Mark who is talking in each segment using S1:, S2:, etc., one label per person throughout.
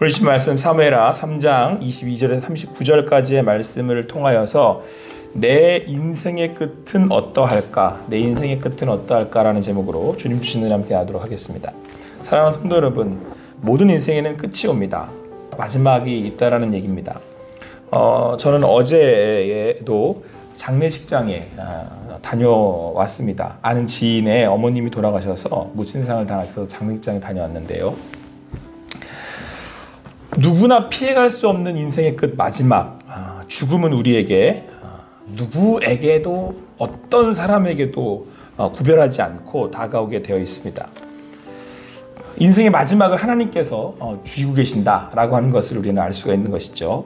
S1: 오늘 주신 말씀 사무엘하 3장 22절에서 39절까지의 말씀을 통하여서 내 인생의 끝은 어떠할까? 내 인생의 끝은 어떠할까라는 제목으로 주님 주신 은혜 함께 나누도록 하겠습니다. 사랑하는 성도 여러분, 모든 인생에는 끝이 옵니다. 마지막이 있다라는 얘기입니다. 저는 어제에도 장례식장에 다녀왔습니다. 아는 지인의 어머님이 돌아가셔서 무친상을 당하셔서 장례식장에 다녀왔는데요. 누구나 피해갈 수 없는 인생의 끝 마지막, 죽음은 우리에게 누구에게도 어떤 사람에게도 구별하지 않고 다가오게 되어 있습니다. 인생의 마지막을 하나님께서 주시고 계신다라고 하는 것을 우리는 알 수가 있는 것이죠.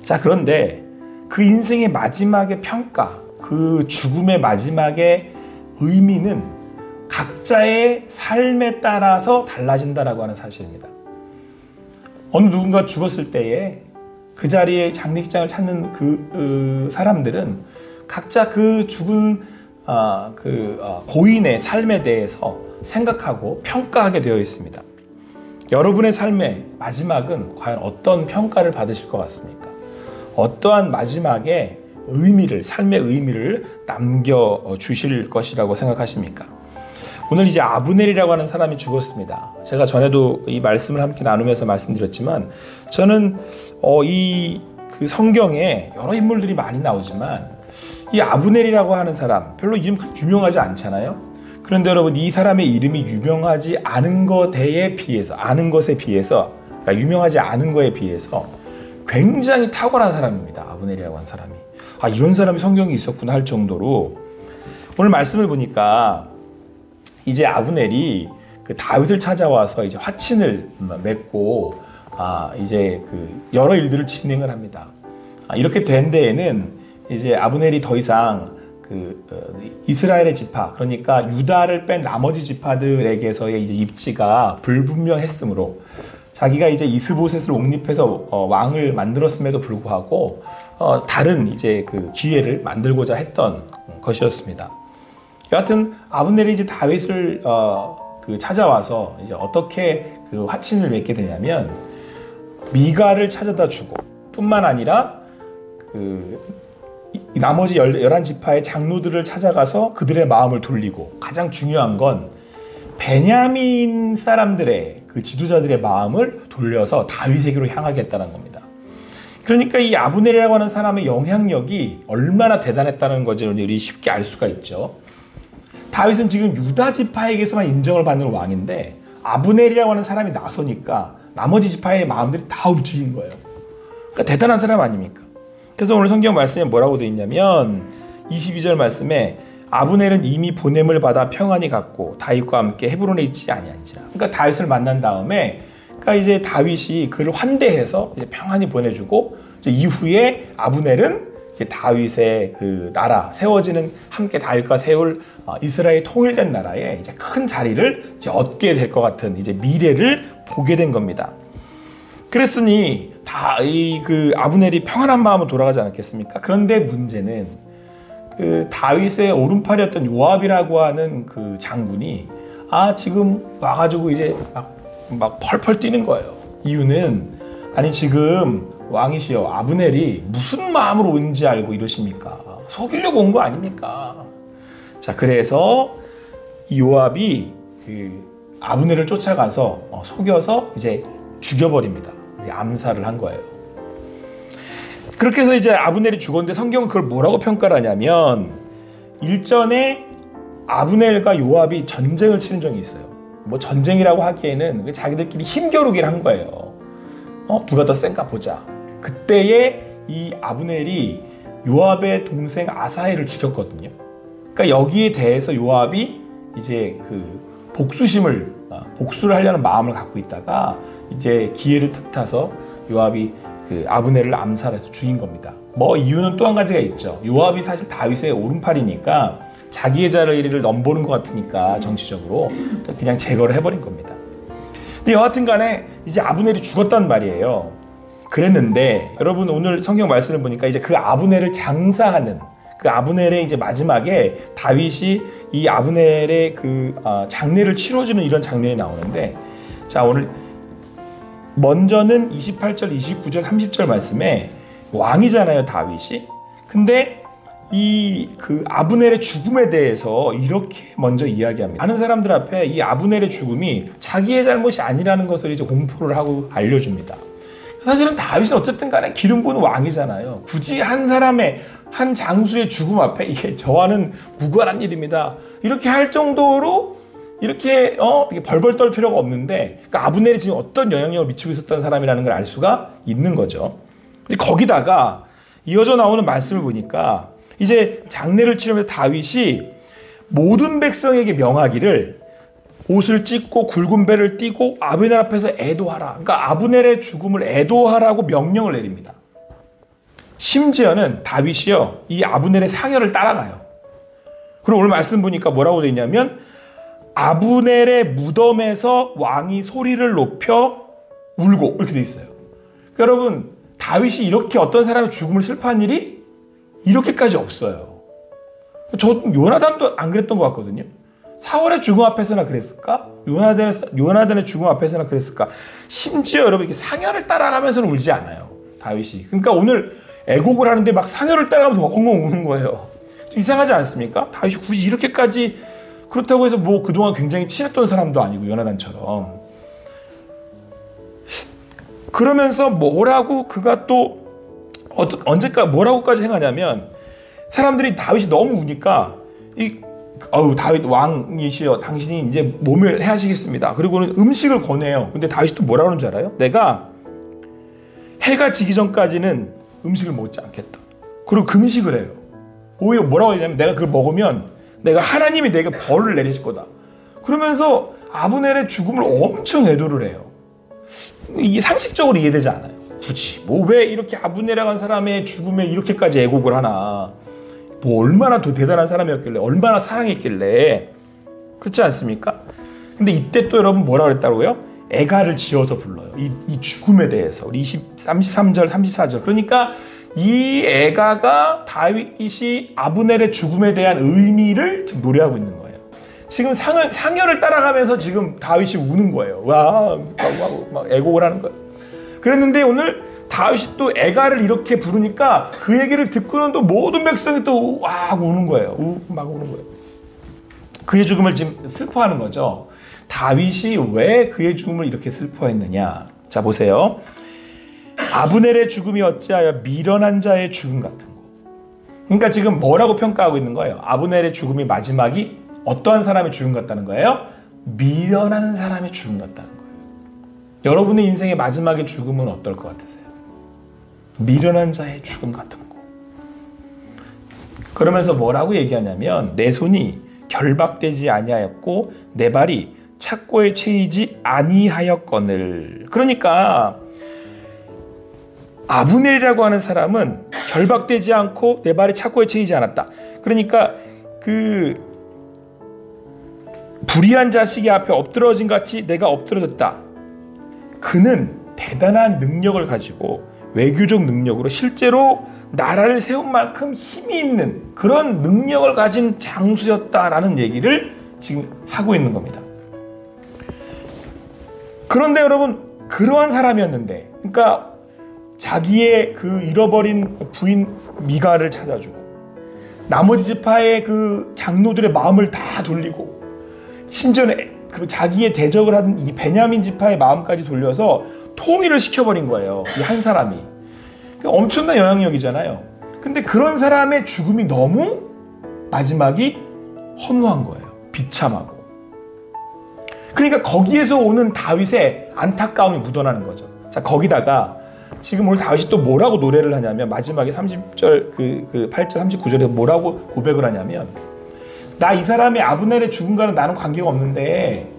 S1: 자, 그런데 그 인생의 마지막의 평가, 그 죽음의 마지막의 의미는 각자의 삶에 따라서 달라진다라고 하는 사실입니다. 어느 누군가 죽었을 때에 그 자리에 장례식장을 찾는 그 사람들은 각자 그 죽은 고인의 삶에 대해서 생각하고 평가하게 되어 있습니다. 여러분의 삶의 마지막은 과연 어떤 평가를 받으실 것 같습니까? 어떠한 마지막의 의미를, 삶의 의미를 남겨주실 것이라고 생각하십니까? 오늘 이제 아브넬이라고 하는 사람이 죽었습니다. 제가 전에도 이 말씀을 함께 나누면서 말씀드렸지만, 저는 그 성경에 여러 인물들이 많이 나오지만 이 아브넬이라고 하는 사람 별로 이름 그렇게 유명하지 않잖아요. 그런데 여러분, 이 사람의 이름이 유명하지 않은 것에 비해서, 그러니까 유명하지 않은 것에 비해서 굉장히 탁월한 사람입니다. 아브넬이라고 하는 사람이. 이런 사람이 성경에 있었구나 할 정도로, 오늘 말씀을 보니까 이제 아브넬이 그 다윗을 찾아와서 이제 화친을 맺고 이제 그 여러 일들을 진행을 합니다. 이렇게 된 데에는 이제 아브넬이 더 이상 이스라엘의 지파, 그러니까 유다를 뺀 나머지 지파들에게서의 이제 입지가 불분명했으므로 자기가 이제 이스보셋을 옹립해서 왕을 만들었음에도 불구하고 다른 이제 그 기회를 만들고자 했던 것이었습니다. 여하튼 아브넬이 이제 다윗을 찾아와서 이제 어떻게 그 화친을 맺게 되냐면, 미가를 찾아다 주고 뿐만 아니라 나머지 11지파의 장로들을 찾아가서 그들의 마음을 돌리고, 가장 중요한 건 베냐민 사람들의 그 지도자들의 마음을 돌려서 다윗에게로 향하겠다는 겁니다. 그러니까 이 아브넬이라고 하는 사람의 영향력이 얼마나 대단했다는 것을 우리 쉽게 알 수가 있죠. 다윗은 지금 유다 지파에게서만 인정을 받는 왕인데, 아브넬이라고 하는 사람이 나서니까 나머지 지파의 마음들이 다 움직인 거예요. 그러니까 대단한 사람 아닙니까? 그래서 오늘 성경 말씀에 뭐라고 되어 있냐면, 22절 말씀에 아브넬은 이미 보냄을 받아 평안히 갔고 다윗과 함께 헤브론에 있지 아니한지라. 그러니까 다윗을 만난 다음에, 그러니까 이제 다윗이 그를 환대해서 이제 평안히 보내주고, 이제 이후에 아브넬은 이제 다윗의 그 나라, 세워지는, 함께 다윗과 세울 이스라엘 통일된 나라에 이제 큰 자리를 이제 얻게 될 것 같은 이제 미래를 보게 된 겁니다. 그랬으니 그 아브넬이 평안한 마음으로 돌아가지 않았겠습니까? 그런데 문제는 그 다윗의 오른팔이었던 요압이라고 하는 그 장군이 지금 와가지고 이제 막 펄펄 뛰는 거예요. 이유는, 아니 지금 왕이시여, 아브넬이 무슨 마음으로 온지 알고 이러십니까? 속이려고 온 거 아닙니까? 자, 그래서 이 요압이 그 아브넬을 쫓아가서 속여서 이제 죽여버립니다. 암살을 한 거예요. 그렇게 해서 이제 아브넬이 죽었는데, 성경은 그걸 뭐라고 평가를 하냐면, 일전에 아브넬과 요압이 전쟁을 치른 적이 있어요. 뭐 전쟁이라고 하기에는 자기들끼리 힘겨루기를 한 거예요. 누가 더 센가 보자. 그때에 이 아브넬이 요압의 동생 아사헬을 죽였거든요. 그러니까 여기에 대해서 요압이 이제 그 복수를 하려는 마음을 갖고 있다가 이제 기회를 틈타서 요압이 그 아브넬을 암살해서 죽인 겁니다. 뭐 이유는 또 한 가지가 있죠. 요압이 사실 다윗의 오른팔이니까 자기의 자리를 넘보는 것 같으니까 정치적으로 그냥 제거를 해버린 겁니다. 근데 여하튼 간에 이제 아브넬이 죽었단 말이에요. 그랬는데 여러분, 오늘 성경 말씀을 보니까 이제 그 아브넬을 장사하는, 그 아브넬의 이제 마지막에 다윗이 이 아브넬의 그 장례를 치러주는 이런 장면이 나오는데, 자, 오늘 먼저는 28절, 29절, 30절 말씀에 왕이잖아요, 다윗이. 근데 이 그 아브넬의 죽음에 대해서 이렇게 먼저 이야기합니다. 많은 사람들 앞에 이 아브넬의 죽음이 자기의 잘못이 아니라는 것을 이제 공포를 하고 알려줍니다. 사실은 다윗은 어쨌든 간에 기름 부은 왕이잖아요. 굳이 한 사람의, 한 장수의 죽음 앞에 이게 저와는 무관한 일입니다, 이렇게 할 정도로 이렇게 벌벌 떨 필요가 없는데, 그러니까 아브넬이 지금 어떤 영향력을 미치고 있었던 사람이라는 걸 알 수가 있는 거죠. 근데 거기다가 이어져 나오는 말씀을 보니까 이제 장례를 치르면서 다윗이 모든 백성에게 명하기를 옷을 찢고 굵은 배를 띠고 아브넬 앞에서 애도하라. 그러니까 아브넬의 죽음을 애도하라고 명령을 내립니다. 심지어는 다윗이요, 이 아브넬의 상여를 따라가요. 그리고 오늘 말씀 보니까 뭐라고 되어 있냐면 아브넬의 무덤에서 왕이 소리를 높여 울고, 이렇게 되어 있어요. 그러니까 여러분, 다윗이 이렇게 어떤 사람의 죽음을 슬퍼한 일이 이렇게까지 없어요. 저 요나단도 안 그랬던 것 같거든요. 사울의 죽음 앞에서나 그랬을까? 요나단의 죽음 앞에서나 그랬을까? 심지어 여러분, 이렇게 상여를 따라가면서는 울지 않아요, 다윗이. 그러니까 오늘 애곡을 하는데 막 상여를 따라가면서 엉엉 우는 거예요. 좀 이상하지 않습니까? 다윗이 굳이 이렇게까지, 그렇다고 해서 뭐 그동안 굉장히 친했던 사람도 아니고 요나단처럼. 그러면서 뭐라고 그가 또 언제까지 뭐라고까지 행하냐면, 사람들이 다윗이 너무 우니까 다윗 왕이시여, 당신이 이제 몸을 해하시겠습니다. 그리고는 음식을 권해요. 근데 다윗이 또 뭐라 그러는 줄 알아요? 내가 해가 지기 전까지는 음식을 먹지 않겠다. 그리고 금식을 해요. 오히려 뭐라고 하냐면 내가 그걸 먹으면 내가 하나님이 내게 벌을 내리실 거다. 그러면서 아브넬의 죽음을 엄청 애도를 해요. 이게 상식적으로 이해되지 않아요. 굳이 뭐 왜 이렇게 아브넬이라고 한 사람의 죽음에 이렇게까지 애곡을 하나. 뭐 얼마나 더 대단한 사람이었길래, 얼마나 사랑했길래. 그렇지 않습니까? 근데 이때 또 여러분 뭐라 그랬다고요? 애가를 지어서 불러요. 이 죽음에 대해서. 33절, 34절. 그러니까 이 애가가 다윗이 아브넬의 죽음에 대한 의미를 지금 노래하고 있는 거예요. 지금 상여를 따라가면서 지금 다윗이 우는 거예요. 와, 막 애곡을 하는 거예요. 그랬는데 오늘 다윗이 또 애가를 이렇게 부르니까 그 얘기를 듣고는 또 모든 백성이 또 와 우는 거예요. 막 우는 거예요. 그의 죽음을 지금 슬퍼하는 거죠. 다윗이 왜 그의 죽음을 이렇게 슬퍼했느냐? 자, 보세요. 아브넬의 죽음이 어찌하여 미련한 자의 죽음 같은 거. 그러니까 지금 뭐라고 평가하고 있는 거예요? 아브넬의 죽음이 마지막이 어떠한 사람의 죽음 같다는 거예요? 미련한 사람의 죽음 같다는 거예요. 여러분의 인생의 마지막의 죽음은 어떨 것 같으세요? 미련한 자의 죽음 같은 거. 그러면서 뭐라고 얘기하냐면 내 손이 결박되지 아니하였고 내 발이 착고에 채이지 아니하였거늘. 그러니까 아브넬이라고 하는 사람은 결박되지 않고 내 발이 착고에 채이지 않았다. 그러니까 그 불의한 자식이 앞에 엎드러진 같이 내가 엎드러졌다. 그는 대단한 능력을 가지고 외교적 능력으로 실제로 나라를 세운 만큼 힘이 있는 그런 능력을 가진 장수였다라는 얘기를 지금 하고 있는 겁니다. 그런데 여러분, 그러한 사람이었는데, 그러니까 자기의 그 잃어버린 부인 미가를 찾아주고 나머지 지파의 그 장로들의 마음을 다 돌리고 심지어는 그 자기의 대적을 하는 이 베냐민 지파의 마음까지 돌려서 통일을 시켜버린 거예요. 이 한 사람이. 엄청난 영향력이잖아요. 근데 그런 사람의 죽음이 너무 마지막이 허무한 거예요. 비참하고. 그러니까 거기에서 오는 다윗의 안타까움이 묻어나는 거죠. 자, 거기다가 지금 오늘 다윗이 또 뭐라고 노래를 하냐면 마지막에 30절 그 8절 39절에 뭐라고 고백을 하냐면 나 이 사람의 아브넬의 죽음과는 나는 관계가 없는데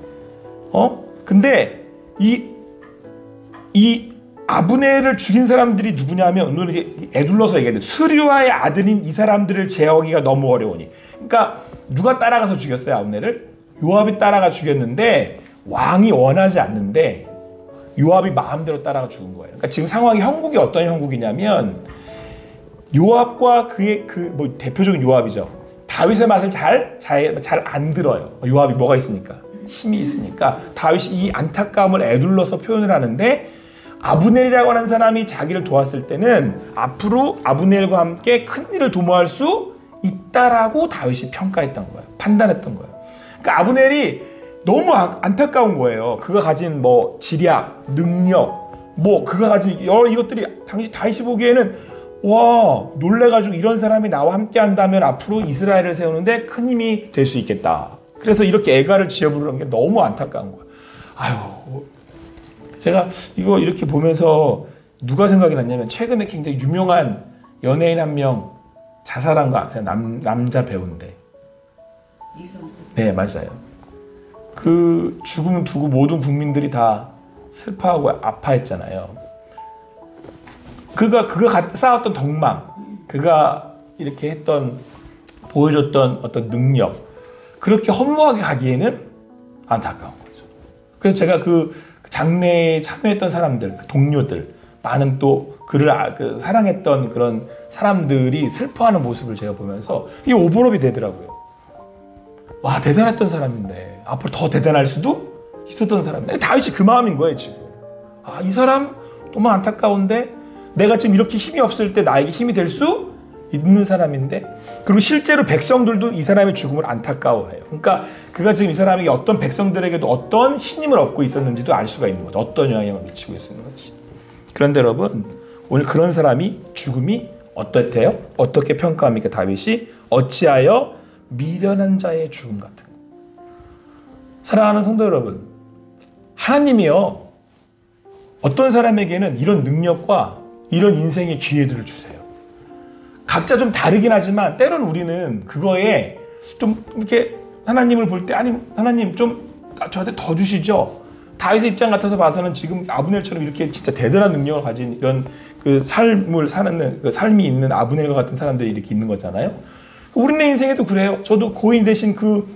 S1: 근데 이 아브넬을 죽인 사람들이 누구냐면 오늘 이렇게 애둘러서 얘기해요. 스류아의 아들인 이 사람들을 제어하기가 너무 어려우니. 그러니까 누가 따라가서 죽였어요, 아브넬을? 요압이 따라가 죽였는데 왕이 원하지 않는데 요압이 마음대로 따라가 죽은 거예요. 그러니까 지금 상황이 형국이 어떤 형국이냐면 요압과 그의 뭐 대표적인 요압이죠. 다윗의 맛을 잘 안 들어요. 요압이 뭐가 있으니까 힘이 있으니까 다윗이 이 안타까움을 애둘러서 표현을 하는데 아브넬이라고 하는 사람이 자기를 도왔을 때는 앞으로 아브넬과 함께 큰 일을 도모할 수 있다라고 다윗이 평가했던 거예요. 판단했던 거예요. 그러니까 아브넬이 너무 안타까운 거예요. 그가 가진 뭐 지략, 능력, 뭐 그가 가진 여러 이것들이 당시 다윗이 보기에는 와, 놀래가지고 이런 사람이 나와 함께 한다면 앞으로 이스라엘을 세우는데 큰 힘이 될 수 있겠다. 그래서 이렇게 애가를 지어 부르는 게 너무 안타까운 거예요. 아유, 제가 이거 이렇게 보면서 누가 생각이 났냐면 최근에 굉장히 유명한 연예인 한 명 자살한 거 아세요? 남자 배우인데.
S2: 이선수.
S1: 네, 맞아요. 그 죽음을 두고 모든 국민들이 다 슬퍼하고 아파했잖아요. 그가 쌓았던 덕망, 그가 이렇게 했던 보여줬던 어떤 능력, 그렇게 허무하게 가기에는 안타까운 거죠. 그래서 제가 그 장례에 참여했던 사람들, 그 동료들, 많은 또 그를 사랑했던 그런 사람들이 슬퍼하는 모습을 제가 보면서 이게 오버랩이 되더라고요. 와, 대단했던 사람인데 앞으로 더 대단할 수도 있었던 사람인데 다윗이 그 마음인 거예요 지금. 아, 이 사람 너무 안타까운데 내가 지금 이렇게 힘이 없을 때 나에게 힘이 될 수 있는 사람인데, 그리고 실제로 백성들도 이 사람의 죽음을 안타까워해요. 그러니까 그가 지금 이 사람에게 어떤 백성들에게도 어떤 신임을 얻고 있었는지도 알 수가 있는 거죠. 어떤 영향을 미치고 있었는지. 그런데 여러분, 오늘 그런 사람이 죽음이 어떻대요? 어떻게 평가합니까? 다윗이 어찌하여 미련한 자의 죽음 같은 거. 사랑하는 성도 여러분, 하나님이요 어떤 사람에게는 이런 능력과 이런 인생의 기회들을 주세요. 각자 좀 다르긴 하지만 때로는 우리는 그거에 좀 이렇게 하나님을 볼 때 아니 하나님 좀 저한테 더 주시죠. 다윗의 입장 같아서 봐서는 지금 아브넬처럼 이렇게 진짜 대단한 능력을 가진 이런 그 삶을 사는 그 삶이 있는 아브넬과 같은 사람들이 이렇게 있는 거잖아요. 우리네 인생에도 그래요. 저도 고인 되신 그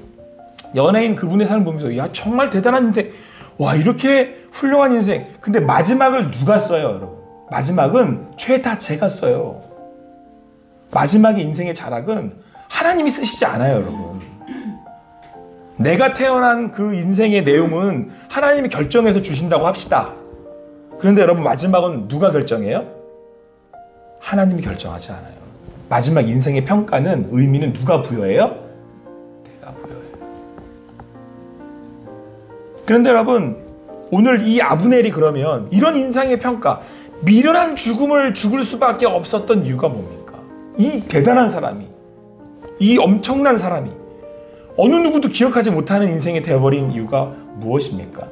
S1: 연예인 그분의 삶을 보면서 야 정말 대단한 인생, 와 이렇게 훌륭한 인생. 근데 마지막을 누가 써요, 여러분? 마지막은 죄다 제가 써요. 마지막의 인생의 자락은 하나님이 쓰시지 않아요, 여러분. 내가 태어난 그 인생의 내용은 하나님이 결정해서 주신다고 합시다. 그런데 여러분 마지막은 누가 결정해요? 하나님이 결정하지 않아요. 마지막 인생의 평가는 의미는 누가 부여해요? 내가 부여해요. 그런데 여러분 오늘 이 아브넬이 그러면 이런 인생의 평가, 미련한 죽음을 죽을 수밖에 없었던 이유가 뭡니까? 이 대단한 사람이, 이 엄청난 사람이 어느 누구도 기억하지 못하는 인생이 되어버린 이유가 무엇입니까?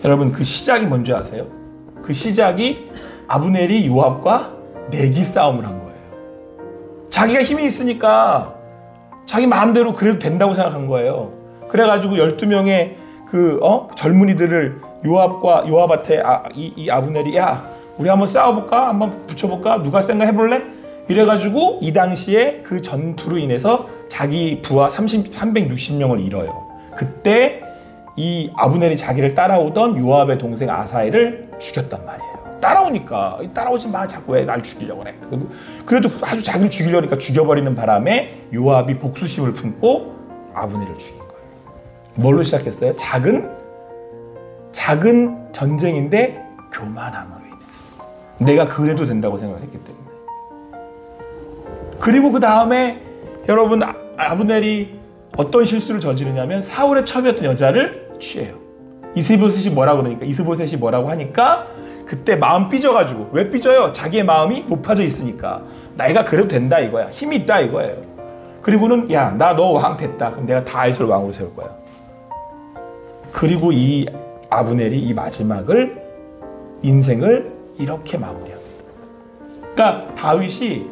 S1: 여러분 그 시작이 뭔지 아세요? 그 시작이 아브넬이 요압과 내기 싸움을 한 거예요. 자기가 힘이 있으니까 자기 마음대로 그래도 된다고 생각한 거예요. 그래가지고 12명의 젊은이들을 요압한테 이 아브넬이 야 우리 한번 싸워볼까? 한번 붙여볼까? 누가 센가 해볼래? 이래가지고 이 당시에 그 전투로 인해서 자기 부하 360명을 잃어요. 그때 이 아브넬이 자기를 따라오던 요압의 동생 아사엘을 죽였단 말이에요. 따라오지 마, 자꾸 왜 날 죽이려고 그래. 그래도 아주 자기를 죽이려니까 죽여버리는 바람에 요압이 복수심을 품고 아브넬을 죽인 거예요. 뭘로 시작했어요? 작은 전쟁인데 교만함으로 인해서. 내가 그래도 된다고 생각했기 때문에. 그리고 그 다음에 여러분 아브넬이 어떤 실수를 저지르냐면 사울의 첩이었던 여자를 취해요. 이스보셋이 뭐라고 하니까 그때 마음 삐져가지고, 왜 삐져요? 자기의 마음이 높아져 있으니까. 내가 그래도 된다 이거야. 힘이 있다 이거예요. 그리고는 야 나 너 왕 됐다. 그럼 내가 다윗을 왕으로 세울 거야. 그리고 이 아브넬이 이 마지막을 인생을 이렇게 마무리합니다. 그러니까 다윗이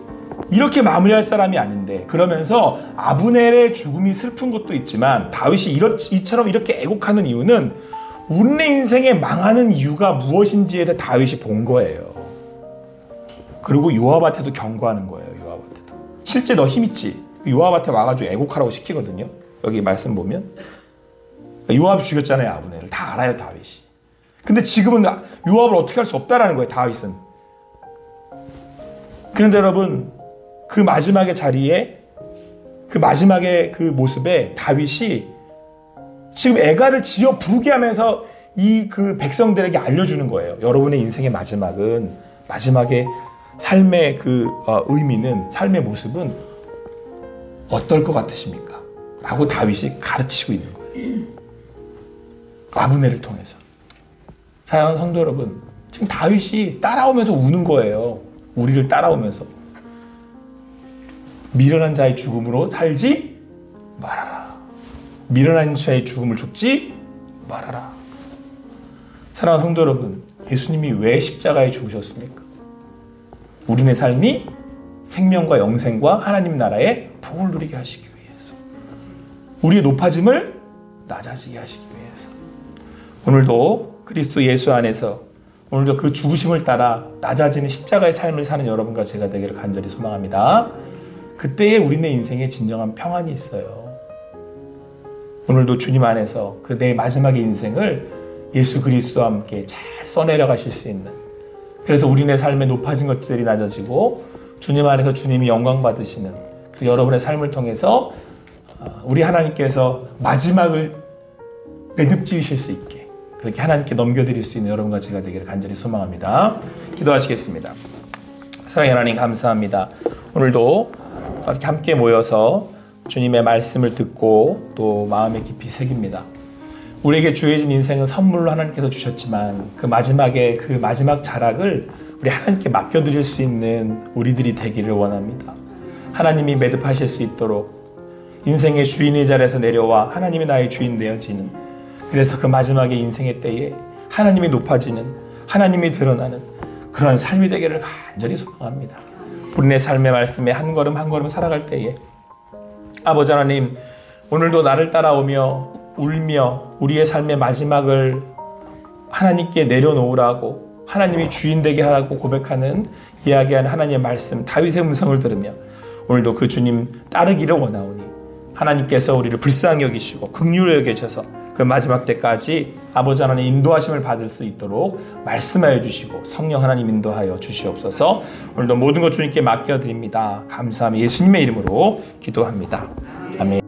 S1: 이렇게 마무리할 사람이 아닌데, 그러면서 아브넬의 죽음이 슬픈 것도 있지만 다윗이 이처럼 이렇게 애곡하는 이유는 우리 인생에 망하는 이유가 무엇인지에 대해 다윗이 본 거예요. 그리고 요압한테도 경고하는 거예요. 요압한테도 실제 너 힘 있지? 요압한테 와가지고 애곡하라고 시키거든요. 여기 말씀 보면 요압이 죽였잖아요. 아브넬을 다 알아요, 다윗이. 근데 지금은 요압을 어떻게 할 수 없다라는 거예요, 다윗은. 그런데 여러분 그 마지막의 자리에, 그 마지막의 그 모습에 다윗이 지금 애가를 지어 부르게 하면서 이 그 백성들에게 알려주는 거예요. 여러분의 인생의 마지막의 삶의 그 의미는, 삶의 모습은 어떨 것 같으십니까? 라고 다윗이 가르치고 있는 거예요. 아브넬을 통해서. 사랑하는 성도 여러분, 지금 다윗이 따라오면서 우는 거예요. 우리를 따라오면서. 미련한 자의 죽음으로 살지 말아라. 미련한 자의 죽음을 죽지 말아라. 사랑하는 성도 여러분, 예수님이 왜 십자가에 죽으셨습니까? 우리의 삶이 생명과 영생과 하나님 나라의 복을 누리게 하시기 위해서, 우리의 높아짐을 낮아지게 하시기 위해서, 오늘도 그리스도 예수 안에서 오늘도 그 죽으심을 따라 낮아지는 십자가의 삶을 사는 여러분과 제가 되기를 간절히 소망합니다. 그때에 우리네 인생에 진정한 평안이 있어요. 오늘도 주님 안에서 그 내 마지막의 인생을 예수 그리스도와 함께 잘 써내려 가실 수 있는, 그래서 우리네 삶에 높아진 것들이 낮아지고 주님 안에서 주님이 영광 받으시는, 그 여러분의 삶을 통해서 우리 하나님께서 마지막을 매듭 지으실 수 있게, 그렇게 하나님께 넘겨드릴 수 있는 여러분과 제가 되기를 간절히 소망합니다. 기도하시겠습니다. 사랑의 하나님, 감사합니다. 오늘도 이렇게 함께 모여서 주님의 말씀을 듣고 또 마음에 깊이 새깁니다. 우리에게 주어진 인생은 선물로 하나님께서 주셨지만 그 마지막 자락을 우리 하나님께 맡겨드릴 수 있는 우리들이 되기를 원합니다. 하나님이 매듭하실 수 있도록 인생의 주인의 자리에서 내려와 하나님이 나의 주인 되어지는, 그래서 그 마지막에 인생의 때에 하나님이 높아지는, 하나님이 드러나는 그런 삶이 되기를 간절히 소망합니다. 우리의 삶의 말씀에 한 걸음 한 걸음 살아갈 때에 아버지 하나님, 오늘도 나를 따라오며 울며 우리의 삶의 마지막을 하나님께 내려놓으라고, 하나님이 주인 되게 하라고 고백하는, 이야기하는 하나님의 말씀, 다윗의 음성을 들으며 오늘도 그 주님 따르기를 원하오니 하나님께서 우리를 불쌍히 여기시고 긍휼히 여기셔서 그 마지막 때까지 아버지 하나님 인도하심을 받을 수 있도록 말씀하여 주시고 성령 하나님 인도하여 주시옵소서. 오늘도 모든 것 주님께 맡겨드립니다. 감사하며 예수님의 이름으로 기도합니다. 아멘.